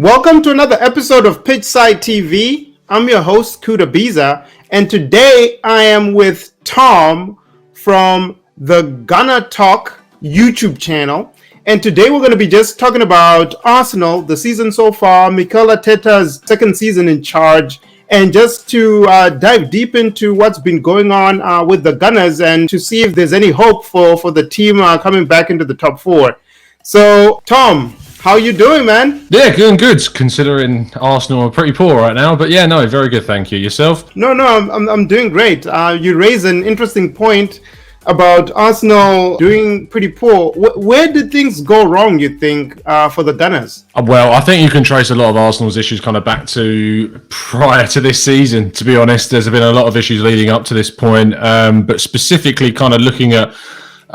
Welcome to another episode of Pitchside TV. I'm your host, Kuda Biza, and today I am with Tom from the Gooner Talk YouTube Channel. And today we're going to be just talking about Arsenal, the season so far, Mikel Arteta's second season in charge, and just to dive deep into what's been going on with the Gunners and to see if there's any hope for the team coming back into the top four. So, Tom, how you doing, man? Yeah, doing good, considering Arsenal are pretty poor right now. But yeah, no, very good, thank you. Yourself? No, I'm doing great. You raise an interesting point about Arsenal doing pretty poor. Where did things go wrong, you think, for the Gunners? Well, I think you can trace a lot of Arsenal's issues kind of back to prior to this season, to be honest. There's been a lot of issues leading up to this point, but specifically kind of looking at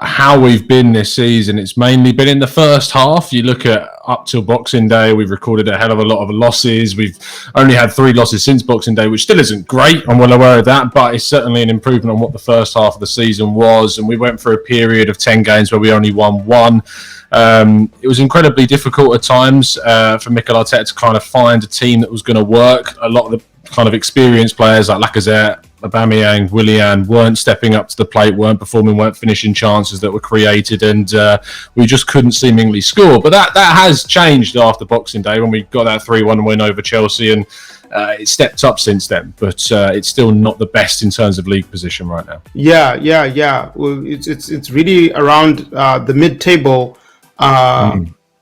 how we've been this season, it's mainly been in the first half. You look at up till Boxing Day, we've recorded a hell of a lot of losses. We've only had 3 losses since Boxing Day, which still isn't great. I'm well aware of that, but it's certainly an improvement on what the first half of the season was. And we went through a period of 10 games where we only won 1. It was incredibly difficult at times for Mikel Arteta to kind of find a team that was going to work. A lot of the kind of experienced players like Lacazette, Aubameyang, Willian weren't stepping up to the plate, weren't performing, weren't finishing chances that were created, and we just couldn't seemingly score. But that has changed after Boxing Day when we got that 3-1 win over Chelsea, and it stepped up since then. But it's still not the best in terms of league position right now. Yeah. Well, it's really around the mid-table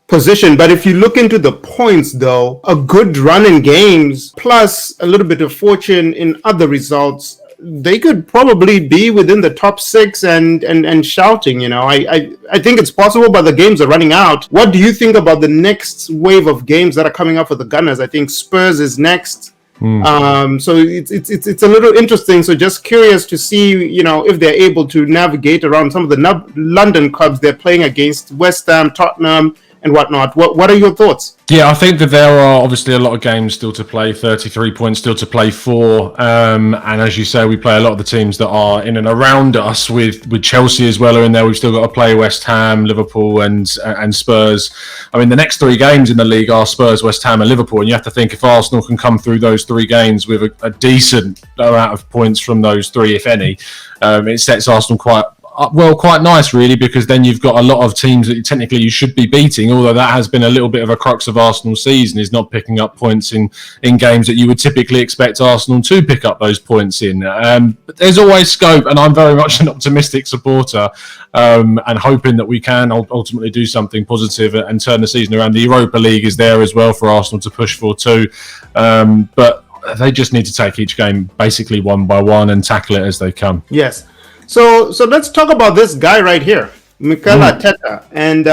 position. But if you look into the points, though, a good run in games plus a little bit of fortune in other results, they could probably be within the top 6 and shouting. You know, I think it's possible, but the games are running out. What do you think about the next wave of games that are coming up for the Gunners? I think Spurs is next. So it's a little interesting. So just curious to see, you know, if they're able to navigate around some of the London clubs they're playing against, West Ham, Tottenham, and whatnot. What are your thoughts? Yeah, I think that there are obviously a lot of games still to play, 33 points still to play for. And as you say, we play a lot of the teams that are in and around us, with Chelsea as well are in there. We've still got to play West Ham, Liverpool and Spurs. I mean, the next 3 games in the league are Spurs, West Ham and Liverpool. And you have to think if Arsenal can come through those 3 games with a decent amount of points from those 3, if any, it sets Arsenal quite nice, really, because then you've got a lot of teams that technically you should be beating, although that has been a little bit of a crux of Arsenal's season, is not picking up points in games that you would typically expect Arsenal to pick up those points in. But there's always scope, and I'm very much an optimistic supporter, and hoping that we can ultimately do something positive and turn the season around. The Europa League is there as well for Arsenal to push for too, but they just need to take each game basically one by one and tackle it as they come. Yes. So let's talk about this guy right here, Mikel Arteta, and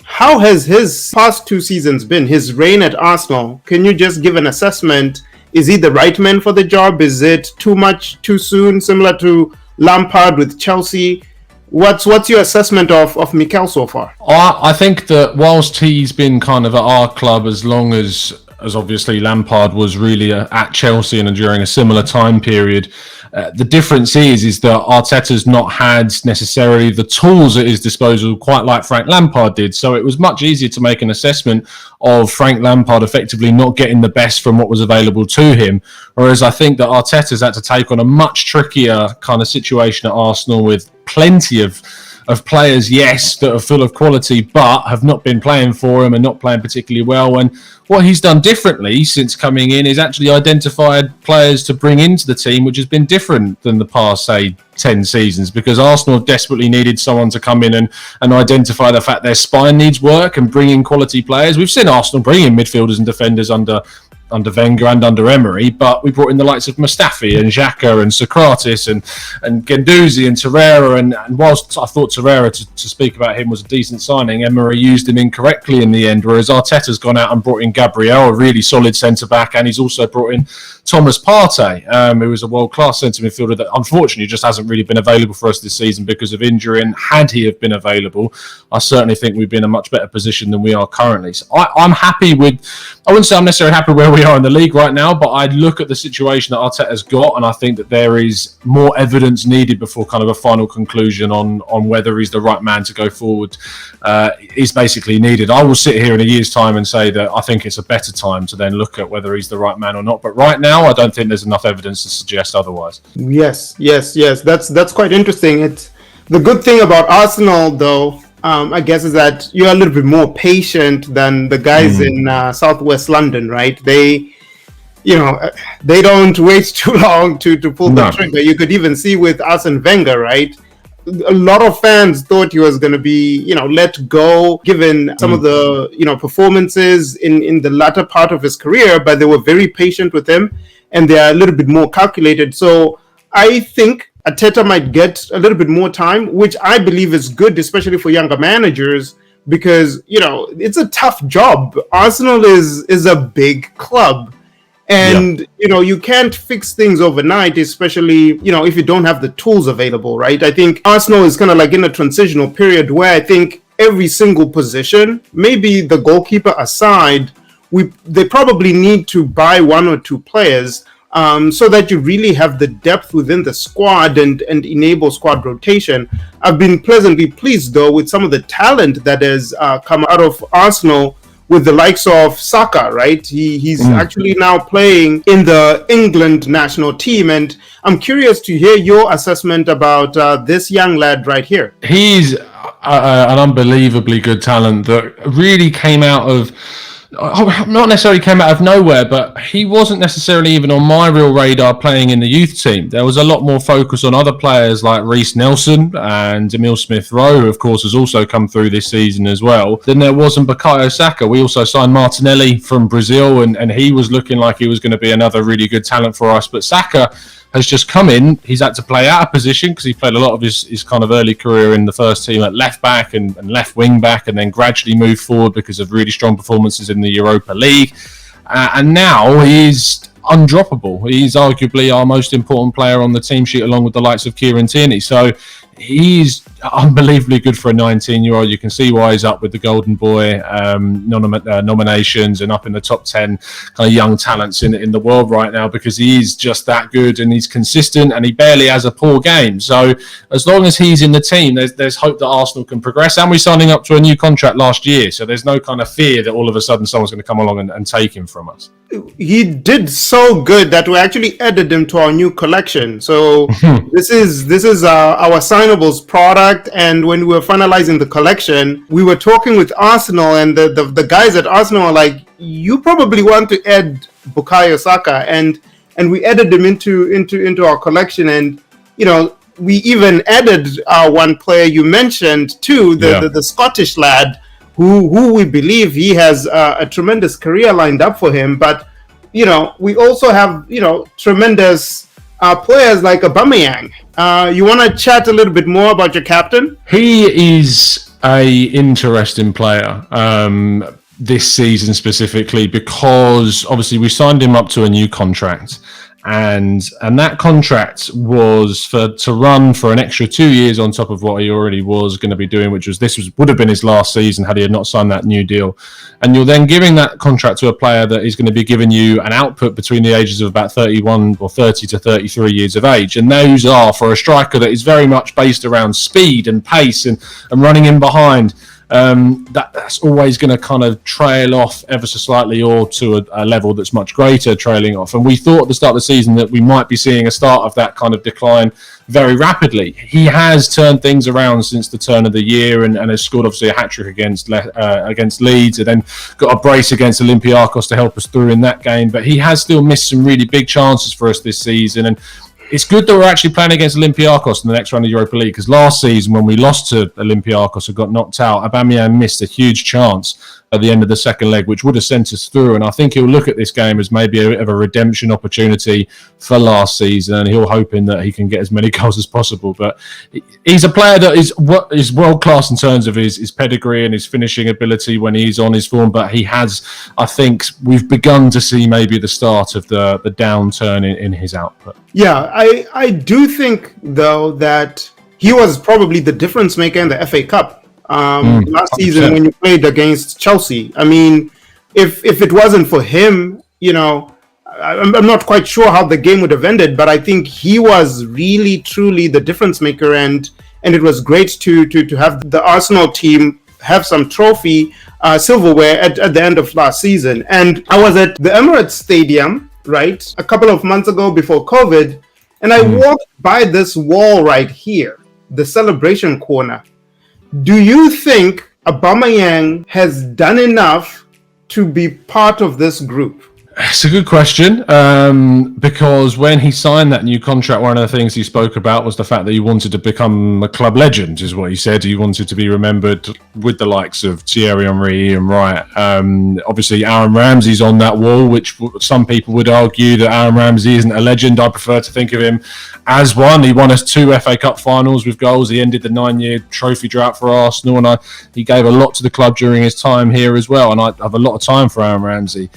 how has his past 2 seasons been, his reign at Arsenal? Can you just give an assessment? Is he the right man for the job? Is it too much, too soon, similar to Lampard with Chelsea? What's your assessment of Mikel so far? I think that whilst he's been kind of at our club as long as obviously Lampard was really at Chelsea and during a similar time period, the difference is that Arteta's not had necessarily the tools at his disposal quite like Frank Lampard did. So it was much easier to make an assessment of Frank Lampard effectively not getting the best from what was available to him. Whereas I think that Arteta's had to take on a much trickier kind of situation at Arsenal with plenty of players, yes, that are full of quality, but have not been playing for him and not playing particularly well. And what he's done differently since coming in is actually identified players to bring into the team, which has been different than the past, say, 10 seasons, because Arsenal desperately needed someone to come in and identify the fact their spine needs work and bring in quality players. We've seen Arsenal bring in midfielders and defenders under Wenger and under Emery, but we brought in the likes of Mustafi and Xhaka and Socrates and Guendouzi and Torreira, and whilst I thought Torreira, to speak about him, was a decent signing, Emery used him incorrectly in the end, whereas Arteta's gone out and brought in Gabriel, a really solid centre-back, and he's also brought in Thomas Partey, who was a world-class centre midfielder that unfortunately just hasn't really been available for us this season because of injury. And had he have been available, I certainly think we'd be in a much better position than we are currently. So I'm happy with, I wouldn't say I'm necessarily happy where we are in the league right now, but I'd look at the situation that Arteta's got, and I think that there is more evidence needed before kind of a final conclusion on whether he's the right man to go forward is basically needed. I will sit here in a year's time and say that I think it's a better time to then look at whether he's the right man or not. But right now, I don't think there's enough evidence to suggest otherwise. Yes. That's quite interesting. It's the good thing about Arsenal, though. I guess is that you're a little bit more patient than the guys in Southwest London, right? They don't wait too long to pull the trigger. You could even see with Arsene Wenger, right? A lot of fans thought he was going to be, let go, given some of the, performances in the latter part of his career, but they were very patient with him and they are a little bit more calculated. So I think Arteta might get a little bit more time, which I believe is good, especially for younger managers, because, it's a tough job. Arsenal is a big club. And, you can't fix things overnight, especially, if you don't have the tools available, right? I think Arsenal is kind of like in a transitional period where I think every single position, maybe the goalkeeper aside, they probably need to buy one or two players so that you really have the depth within the squad and enable squad rotation. I've been pleasantly pleased, though, with some of the talent that has come out of Arsenal, with the likes of Saka, right? He's actually now playing in the England national team. And I'm curious to hear your assessment about this young lad right here. He's an unbelievably good talent that really came out of, not necessarily came out of nowhere, but he wasn't necessarily even on my real radar playing in the youth team. There was a lot more focus on other players like Reece Nelson and Emile Smith-Rowe, who of course has also come through this season as well. Then there wasn't Bukayo Saka. We also signed Martinelli from Brazil, and he was looking like he was going to be another really good talent for us. But Saka has just come in. He's had to play out of position because he played a lot of his kind of early career in the first team at left back and left wing back, and then gradually moved forward because of really strong performances in the Europa League. And now he's undroppable. He's arguably our most important player on the team sheet, along with the likes of Kieran Tierney. So he's unbelievably good for a 19-year-old. You can see why he's up with the Golden Boy nominations and up in the top 10 kind of young talents in the world right now, because he is just that good and he's consistent and he barely has a poor game. So as long as he's in the team, there's hope that Arsenal can progress. And we're signing up to a new contract last year, so there's no kind of fear that all of a sudden someone's going to come along and take him from us. He did so good that we actually added him to our new collection. So this is our signables product. And when we were finalizing the collection, we were talking with Arsenal, and the guys at Arsenal are like, "You probably want to add Bukayo Saka," and we added him into our collection. And we even added one player you mentioned too, the Scottish lad, who we believe he has a tremendous career lined up for him. But we also have tremendous players like Aubameyang. You want to chat a little bit more about your captain? He is a interesting player this season specifically, because obviously we signed him up to a new contract. And that contract was to run for an extra 2 years on top of what he already was going to be doing, which would have been his last season had he had not signed that new deal. And you're then giving that contract to a player that is going to be giving you an output between the ages of about 31 or 30 to 33 years of age. And those are, for a striker that is very much based around speed and pace and running in behind, that's always going to kind of trail off ever so slightly, or to a level that's much greater trailing off. And we thought at the start of the season that we might be seeing a start of that kind of decline very rapidly. He has turned things around since the turn of the year and has scored obviously a hat-trick against Leeds, and then got a brace against Olympiacos to help us through in that game. But he has still missed some really big chances for us this season, and it's good that we're actually playing against Olympiacos in the next round of Europa League, because last season when we lost to Olympiacos and got knocked out, Aubameyang missed a huge chance at the end of the second leg, which would have sent us through. And I think he'll look at this game as maybe a bit of a redemption opportunity for last season, and he'll hoping that he can get as many goals as possible. But he's a player that is world class in terms of his pedigree and his finishing ability when he's on his form. But he has, I think, we've begun to see maybe the start of the downturn in his output. Yeah, I do think though that he was probably the difference maker in the FA Cup. Last season when you played against Chelsea. I mean, if it wasn't for him, I'm not quite sure how the game would have ended, but I think he was really, truly the difference maker, and it was great to have the Arsenal team have some trophy silverware at the end of last season. And I was at the Emirates Stadium, right, a couple of months ago before COVID, and I walked by this wall right here, the celebration corner. Do you think Aubameyang has done enough to be part of this group? It's a good question, because when he signed that new contract, one of the things he spoke about was the fact that he wanted to become a club legend, is what he said. He wanted to be remembered with the likes of Thierry Henry, Ian Wright. Obviously, Aaron Ramsey's on that wall, which some people would argue that Aaron Ramsey isn't a legend. I prefer to think of him as one. He won us 2 FA Cup finals with goals. He ended the 9-year trophy drought for Arsenal, and he gave a lot to the club during his time here as well. And I have a lot of time for Aaron Ramsey.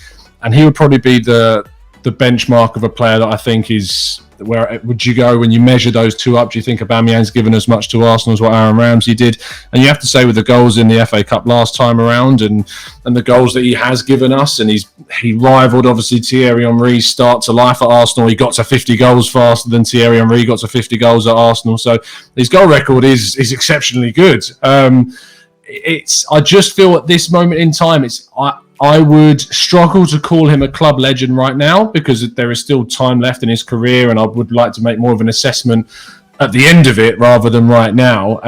And he would probably be the benchmark of a player that I think is, where would you go when you measure those two up? Do you think Aubameyang's given as much to Arsenal as what Aaron Ramsey did? And you have to say, with the goals in the FA Cup last time around and the goals that he has given us, and he rivaled obviously Thierry Henry's start to life at Arsenal. He got to 50 goals faster than Thierry Henry got to 50 goals at Arsenal. So his goal record is exceptionally good. I just feel at this moment in time, I would struggle to call him a club legend right now, because there is still time left in his career, and I would like to make more of an assessment at the end of it rather than right now.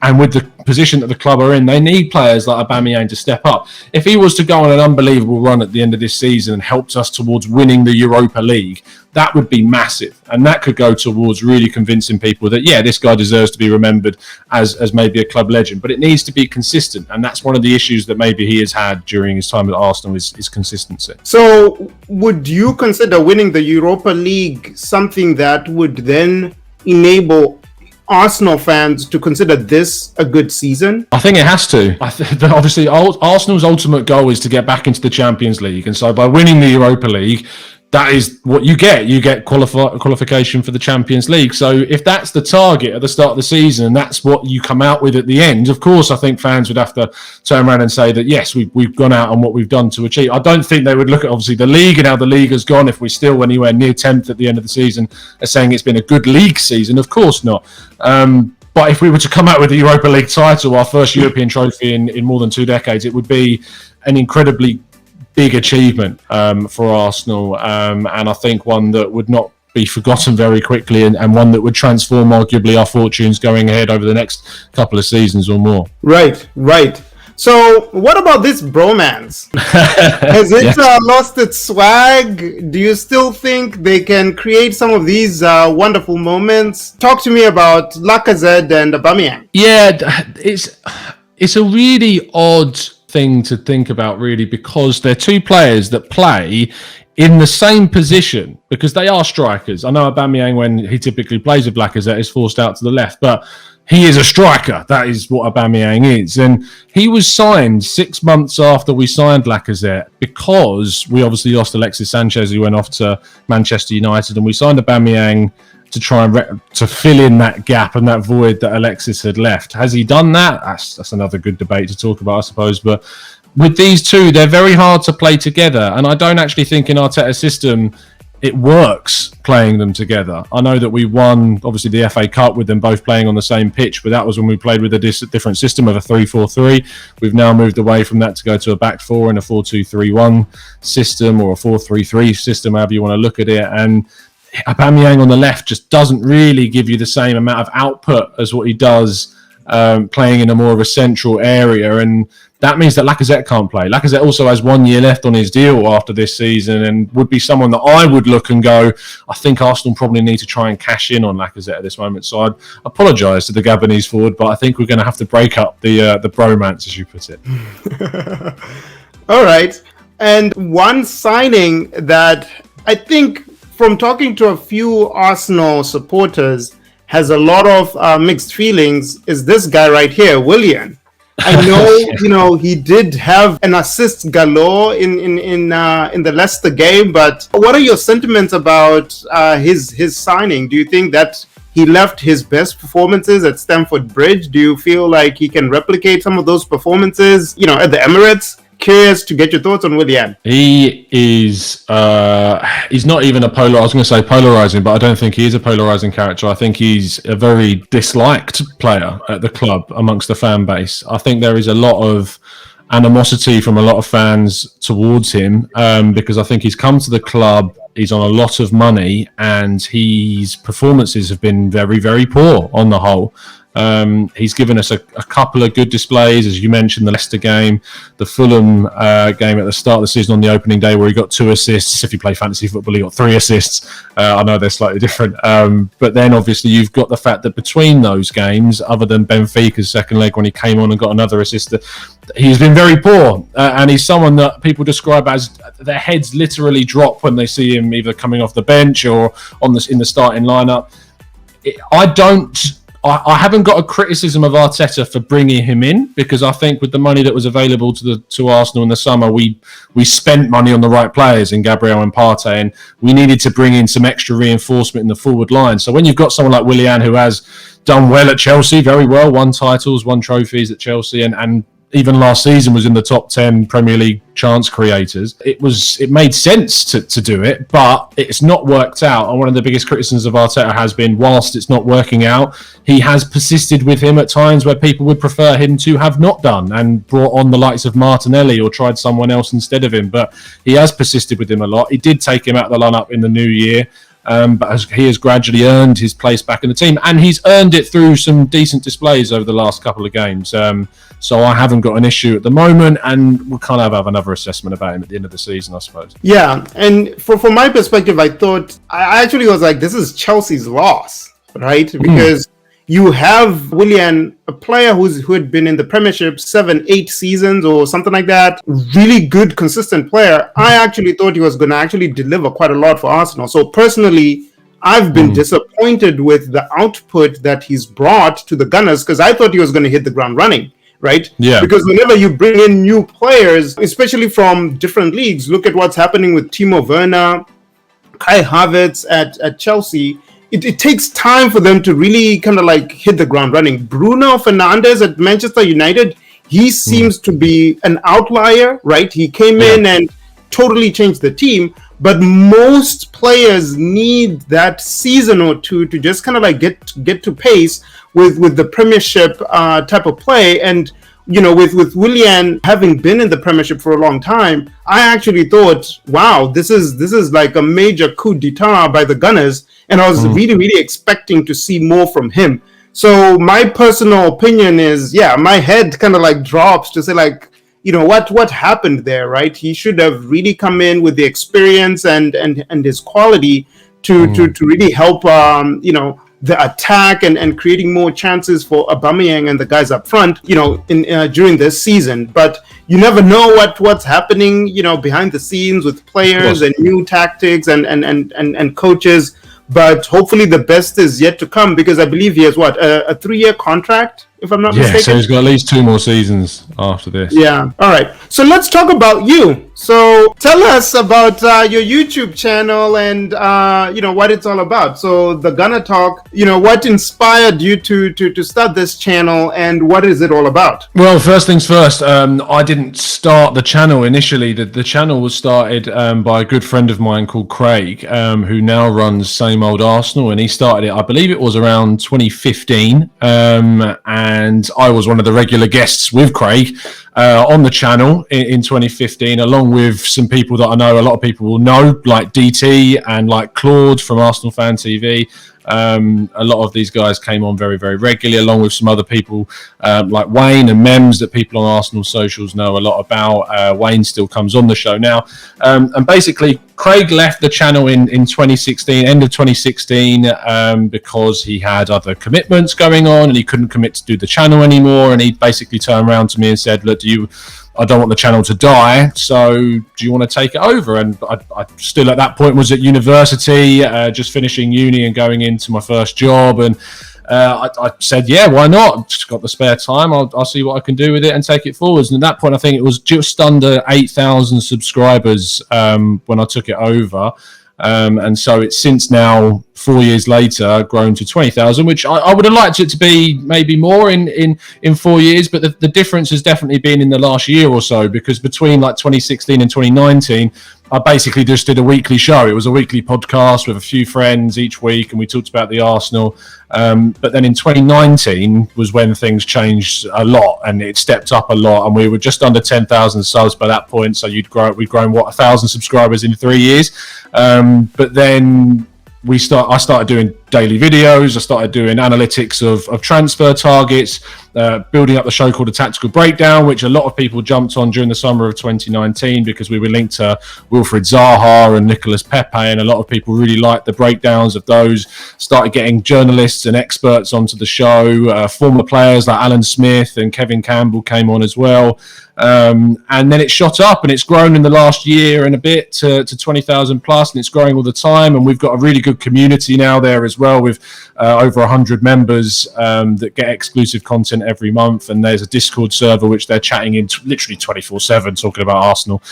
And with the position that the club are in, they need players like Aubameyang to step up. If he was to go on an unbelievable run at the end of this season and helped us towards winning the Europa League, that would be massive. And that could go towards really convincing people that, yeah, this guy deserves to be remembered as maybe a club legend. But it needs to be consistent. And that's one of the issues that maybe he has had during his time at Arsenal is consistency. So would you consider winning the Europa League something that would then enable Arsenal fans to consider this a good season? I think it has to. Obviously, Arsenal's ultimate goal is to get back into the Champions League. And so by winning the Europa League, that is what you get. You get qualification for the Champions League. So if that's the target at the start of the season, and that's what you come out with at the end, of course, I think fans would have to turn around and say that, yes, we've gone out on what we've done to achieve. I don't think they would look at, obviously, the league and how the league has gone if we're still anywhere near 10th at the end of the season as saying it's been a good league season. Of course not. But if we were to come out with the Europa League title, our first European trophy in more than 2 decades, it would be an incredibly big achievement for Arsenal, and I think one that would not be forgotten very quickly, and one that would transform arguably our fortunes going ahead over the next couple of seasons or more. Right. So what about this bromance? Has it lost its swag? Do you still think they can create some of these wonderful moments? Talk to me about Lacazette and Aubameyang. Yeah, it's a really odd thing to think about, really, because they're two players that play in the same position, because they are strikers. I know Aubameyang, when he typically plays with Lacazette, is forced out to the left, but he is a striker. That is what Aubameyang is. And he was signed 6 months after we signed Lacazette, because we obviously lost Alexis Sanchez, who went off to Manchester United, and we signed Aubameyang to try and to fill in that gap and that void that Alexis had left. Has he done that? That's another good debate to talk about, I suppose. But with these two, they're very hard to play together. And I don't actually think in Arteta's system it works playing them together. I know that we won, obviously, the FA Cup with them both playing on the same pitch, but that was when we played with a different system of a 3-4-3. We've now moved away from that to go to a back four and a 4-2-3-1 system, or a 4-3-3 system, however you want to look at it. And Aubameyang on the left just doesn't really give you the same amount of output as what he does playing in a more of a central area. And that means that Lacazette can't play. Lacazette also has 1 year left on his deal after this season and would be someone that I would look and go, I think Arsenal probably need to try and cash in on Lacazette at this moment. So I'd apologise to the Gabonese forward, but I think we're going to have to break up the bromance, as you put it. All right. And one signing that I think, from talking to a few Arsenal supporters, has a lot of mixed feelings is this guy right here, Willian. I know, he did have an assist galore in the Leicester game, but what are your sentiments about his signing? Do you think that he left his best performances at Stamford Bridge? Do you feel like he can replicate some of those performances, at the Emirates? Curious to get your thoughts on Willian. He is, he's not even I was going to say polarizing, but I don't think he is a polarizing character. I think he's a very disliked player at the club amongst the fan base. I think there is a lot of animosity from a lot of fans towards him because I think he's come to the club, he's on a lot of money, and his performances have been very, very poor on the whole. He's given us a couple of good displays, as you mentioned, the Leicester game, the Fulham game at the start of the season on the opening day where he got 2 assists. If you play fantasy football, he got 3 assists. I know they're slightly different. But then obviously you've got the fact that between those games, other than Benfica's second leg when he came on and got another assist, he's been very poor. And he's someone that people describe as their heads literally drop when they see him either coming off the bench or in the starting lineup. I haven't got a criticism of Arteta for bringing him in, because I think with the money that was available to Arsenal in the summer, we spent money on the right players in Gabriel and Partey, and we needed to bring in some extra reinforcement in the forward line. So when you've got someone like Willian who has done well at Chelsea, very well, won titles, won trophies at Chelsea, and even last season was in the top 10 Premier League chance creators. It made sense to do it, but it's not worked out. And one of the biggest criticisms of Arteta has been, whilst it's not working out, he has persisted with him at times where people would prefer him to have not done and brought on the likes of Martinelli or tried someone else instead of him. But he has persisted with him a lot. He did take him out of the lineup in the new year. But he has gradually earned his place back in the team, and he's earned it through some decent displays over the last couple of games. So I haven't got an issue at the moment, and we'll kind of have another assessment about him at the end of the season, I suppose. Yeah, and from my perspective, I actually was like, this is Chelsea's loss, right? Because you have Willian, a player who had been in the Premiership 7-8 seasons or something like that. Really good, consistent player. I actually thought he was going to actually deliver quite a lot for Arsenal. So personally, I've been disappointed with the output that he's brought to the Gunners, because I thought he was going to hit the ground running, right? Yeah. Because whenever you bring in new players, especially from different leagues, look at what's happening with Timo Werner, Kai Havertz at Chelsea. It takes time for them to really kind of like hit the ground running. Bruno Fernandes at Manchester United, he seems to be an outlier, right? He came in and totally changed the team. But most players need that season or two to just kind of like get to pace with the Premiership type of play. And with Willian having been in the Premiership for a long time, I actually thought, wow, this is like a major coup d'etat by the Gunners, and I was really, really expecting to see more from him. So my personal opinion is, my head kind of like drops to say like, what happened there, right? He should have really come in with the experience and his quality to really help the attack and creating more chances for Aubameyang and the guys up front, during this season. But you never know what's happening, behind the scenes with players and new tactics and coaches. But hopefully the best is yet to come, because I believe he has a 3-year contract, if I'm not mistaken. Yeah, so he's got at least 2 more seasons after this. Yeah. All right. So let's talk about you. So tell us about your YouTube channel and what it's all about. So the Gooner Talk, what inspired you to start this channel, and what is it all about? Well, first things first, I didn't start the channel initially. The channel was started by a good friend of mine called Craig, who now runs Same Old Arsenal, and he started it, I believe it was around 2015, and I was one of the regular guests with Craig on the channel in 2015, along with some people that I know a lot of people will know, like DT and like Claude from Arsenal Fan TV. A lot of these guys came on very, very regularly, along with some other people like Wayne and Mems that people on Arsenal socials know a lot about. Wayne still comes on the show now. And basically, Craig left the channel in 2016, end of 2016, because he had other commitments going on and he couldn't commit to do the channel anymore. And he basically turned around to me and said, look, I don't want the channel to die, so do you want to take it over? And I still at that point was at university, just finishing uni and going into my first job. And I said, yeah, why not? I've just got the spare time. I'll see what I can do with it and take it forwards. And at that point, I think it was just under 8,000 subscribers when I took it over. And so it's since now, 4 years later, grown to 20,000, which I would have liked it to be maybe more in 4 years. But the difference has definitely been in the last year or so, because between like 2016 and 2019, I basically just did a weekly show. It was a weekly podcast with a few friends each week, and we talked about the Arsenal. But then in 2019 was when things changed a lot, and it stepped up a lot, and we were just under 10,000 subs by that point. So we'd grown 1,000 subscribers in 3 years. But then I started doing daily videos. I started doing analytics of transfer targets, building up the show called The Tactical Breakdown, which a lot of people jumped on during the summer of 2019 because we were linked to Wilfried Zaha and Nicolas Pepe, and a lot of people really liked the breakdowns of those. Started getting journalists and experts onto the show. Former players like Alan Smith and Kevin Campbell came on as well. And then it shot up, and it's grown in the last year and a bit to 20,000 plus, and it's growing all the time. And we've got a really good community now there as well, with over 100 members that get exclusive content every month. And there's a Discord server which they're chatting in literally 24/7, talking about Arsenal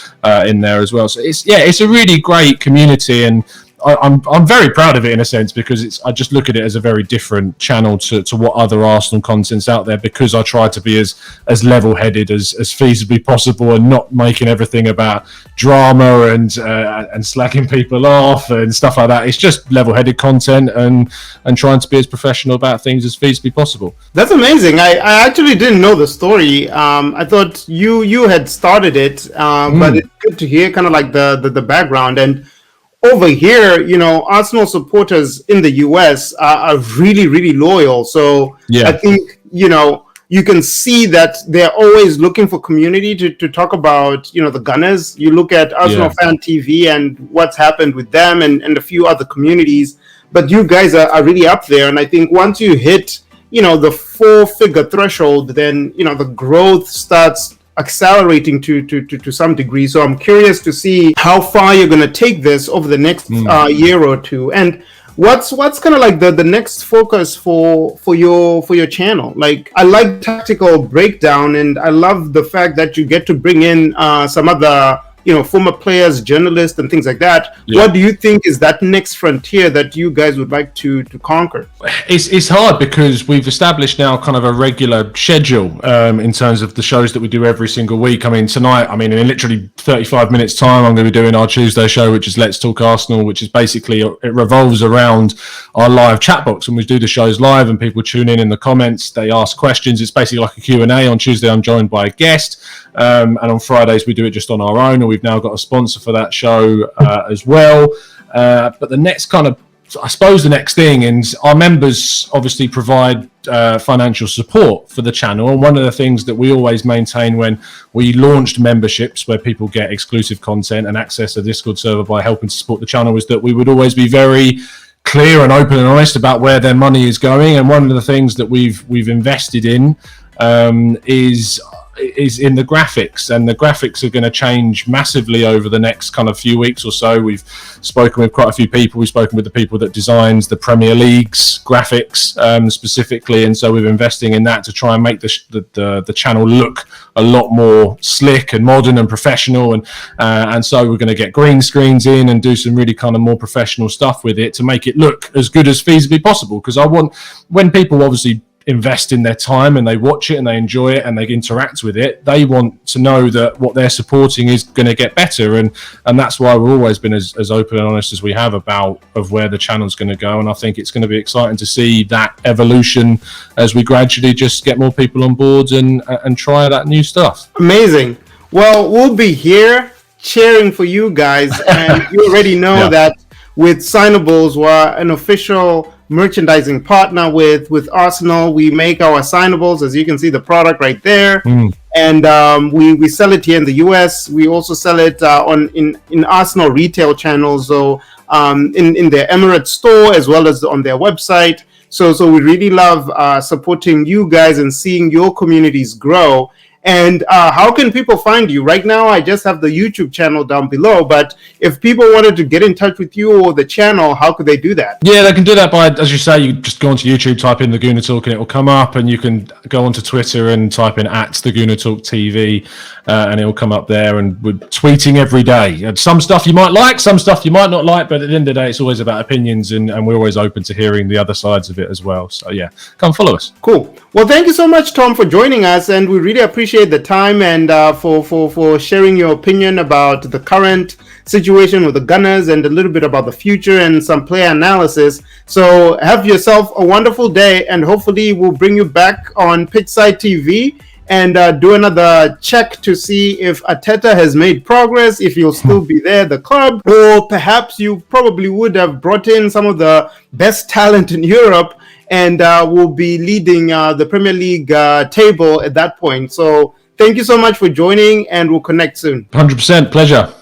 in there as well. So it's a really great community, and I'm very proud of it in a sense, because I just look at it as a very different channel to what other Arsenal content's out there, because I try to be as level-headed as feasibly possible, and not making everything about drama and slacking people off and stuff like that. It's just level-headed content and trying to be as professional about things as feasibly possible. That's amazing. I actually didn't know the story. I thought you had started it, but it's good to hear kind of like the background. And over here, Arsenal supporters in the US are really, really loyal. So yeah. I think, you can see that they're always looking for community to talk about, the Gunners. You look at Arsenal Fan TV and what's happened with them and a few other communities. But you guys are really up there. And I think once you hit, the 4-figure threshold, then, the growth starts accelerating to some degree. So I'm curious to see how far you're going to take this over the next year or two, and what's kind of like the next focus for your channel. Like, I like Tactical Breakdown, and I love the fact that you get to bring in some other former players, journalists, and things like that. Yeah. What do you think is that next frontier that you guys would like to conquer? It's hard, because we've established now kind of a regular schedule in terms of the shows that we do every single week. I mean, tonight, in literally 35 minutes time, I'm going to be doing our Tuesday show, which is Let's Talk Arsenal, which is basically, it revolves around our live chat box, and we do the shows live, and people tune in the comments, they ask questions. It's basically like a Q&A. On Tuesday, I'm joined by a guest, and on Fridays, we do it just on our own, and we've now got a sponsor for that show as well. But the next the next thing is our members obviously provide financial support for the channel. And one of the things that we always maintain when we launched memberships, where people get exclusive content and access to the Discord server by helping to support the channel, is that we would always be very clear and open and honest about where their money is going. And one of the things that we've invested in is in the graphics, and the graphics are going to change massively over the next kind of few weeks or so. We've spoken with quite a few people. We've spoken with the people that designs the Premier League's graphics specifically, and so we're investing in that to try and make the channel look a lot more slick and modern and professional, and so we're going to get green screens in and do some really kind of more professional stuff with it to make it look as good as feasibly possible. Because I want, when people obviously invest in their time and they watch it and they enjoy it and they interact with it, they want to know that what they're supporting is going to get better, and that's why we've always been as open and honest as we have about where the channel's going to go. And I think it's going to be exciting to see that evolution as we gradually just get more people on board and try that new stuff. Amazing. Well, we'll be here cheering for you guys, and you already know that with Signables, we're an official merchandising partner with Arsenal. We make our signables, as you can see the product right there. And we sell it here in the US. We also sell it in Arsenal retail channels, so in their Emirates store as well as on their website. So we really love supporting you guys and seeing your communities grow. And how can people find you? Right now, I just have the YouTube channel down below, but if people wanted to get in touch with you or the channel, how could they do that? Yeah, they can do that by, as you say, you just go onto YouTube, type in the Gooner Talk, and it will come up, and you can go onto Twitter and type in @the Gooner Talk TV, and it will come up there, and we're tweeting every day. And some stuff you might like, some stuff you might not like, but at the end of the day, it's always about opinions, and we're always open to hearing the other sides of it as well. So yeah, come follow us. Cool. Well, thank you so much, Tom, for joining us, and we really appreciate the time and for sharing your opinion about the current situation with the Gunners and a little bit about the future and some player analysis. So have yourself a wonderful day, and hopefully we'll bring you back on Pitchside TV and do another check to see if Arteta has made progress, if you'll still be there, the club, or perhaps you probably would have brought in some of the best talent in Europe and will be leading the Premier League table at that point. So thank you so much for joining, and we'll connect soon. 100% pleasure.